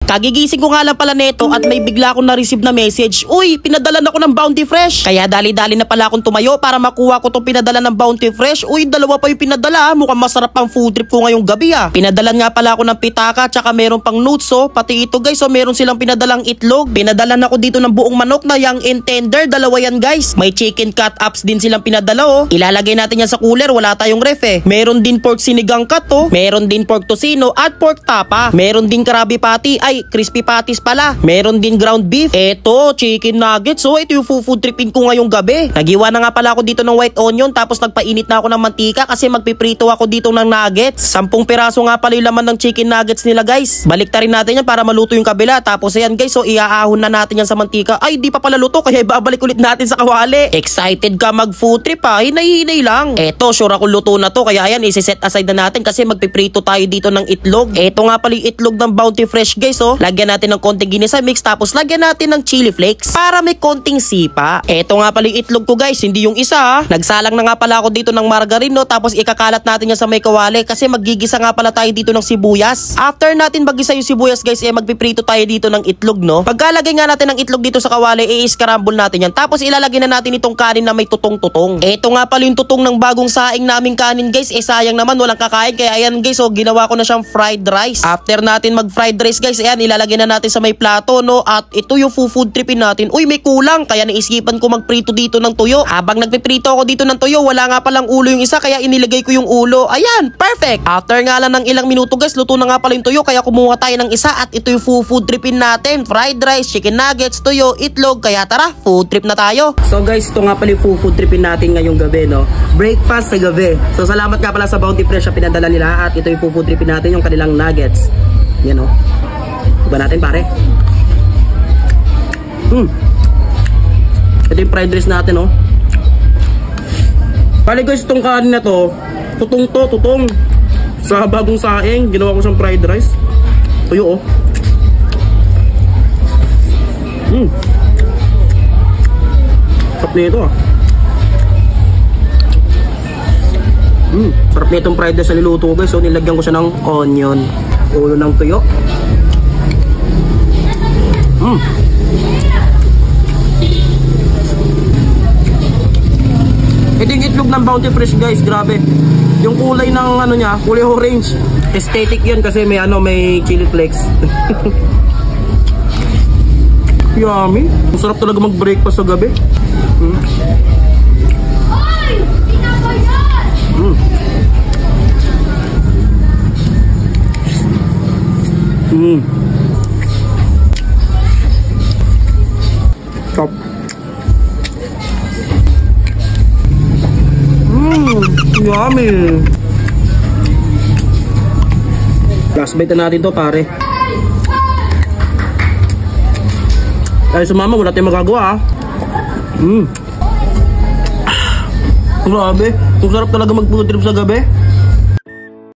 Kagigising ko nga lang pala neto at may bigla akong na-receive na message. Uy, pinadalan ako ng Bounty Fresh. Kaya dali-dali na pala akong tumayo para makuha ko tong pinadala ng Bounty Fresh. Uy, dalawa pa yung pinadala. Mukhang masarap ang food trip ko ngayong gabi ah. Pinadalan nga pala ako ng pitaka tsaka meron pang noodles oh. Pati ito guys oh, meron silang pinadalang itlog. Pinadalan ako dito ng buong manok na young and tender. Dalawa yan guys. May chicken cut ups din silang pinadala oh. Ilalagay natin yan sa cooler. Wala tayong ref eh. Meron din pork sinigang cut oh. Meron din pork tocino at pork tapa. Meron din Krabby Patty. Ay, crispy patties pala. Meron din ground beef. Eto, chicken nuggets. So, ito yung food tripin ko ngayong gabi. Nagiwa na nga pala ako dito ng white onion tapos nagpainit na ako ng mantika kasi magpiprito ako dito ng nuggets. 10 piraso nga pala yung laman ng chicken nuggets nila guys. Baliktarin natin yan para maluto yung kabila. Tapos ayan guys, so iaahon na natin yan sa mantika. Ay, di pa pala luto kaya ibabalik ulit natin sa kawali. Excited ka mag food trip ha? Hinay-hinay lang. Eto, sure ako luto na to. Kaya ayan, isi-set aside na natin kasi magpiprito tayo dito ng itlog. Eto nga pala yung itlog ng Bounty Fresh guys oh. Lagyan natin ng konting ginisa mix tapos lagyan natin ng chili flakes para may konting sipa. Eto nga pala yung itlog ko guys, hindi yung isa ha. Nagsalang na nga pala ako dito ng margarine no, tapos ikakalat natin yan sa may kawali kasi magigisa nga pala tayo dito ng sibuyas. After natin magisa yung sibuyas guys, magpiprito tayo dito ng itlog no. Pagkalagay nga natin ng itlog dito sa kawali, i-scramble natin yan. Tapos ilalagay na natin itong kanin na may tutong-tutong. Eto nga pala yung tutong ng bagong saing naming kanin guys, sayang naman walang kakain kaya ayan guys, so ginawa ko na siyang fried rice. After natin mag fried rice guys, ayan ilalagay na natin sa may plato no, at ito yung food tripin natin. Uy, may kulang kaya naisipan ko magprito dito ng tuyo. Habang nagpiprito ako dito ng tuyo, wala nga palang ulo yung isa kaya inilagay ko yung ulo. Ayan, perfect. After nga lang ng ilang minuto guys, luto na nga pala yung tuyo kaya kumuha tayo ng isa at ito yung food tripin natin. Fried rice, chicken nuggets, tuyo, itlog. Kaya tara, food trip na tayo. So guys, ito nga pala yung food tripin natin ngayong gabi no. Breakfast sa gabi. So salamat nga pala sa Bounty Fresh na pinadala nila at ito yung food tripin natin, yung kanilang nuggets. Yan o. Iba natin pare. Ito yung fried rice natin oh. Pali guys, itong kanin na to, tutong sa bagong saing, ginawa ko siyang fried rice. Tuyo oh. Sarap na ito ah. Sarap na itong fried rice na niluto ko guys. So nilagyan ko siya ng onion, ulo ng tuyo. Ito yung itlog ng Bounty Fresh guys, grabe. Yung kulay ng ano niya, kulay orange. Aesthetic yan kasi may ano, may chili flakes. Yummy. Masarap talaga mag-breakfast sa gabi. Top. Yummy. Last bite na natin to pare. Ay sumama, wala tayong magagawa ah. Grabe, kung sarap talaga mag-food trip sa gabi.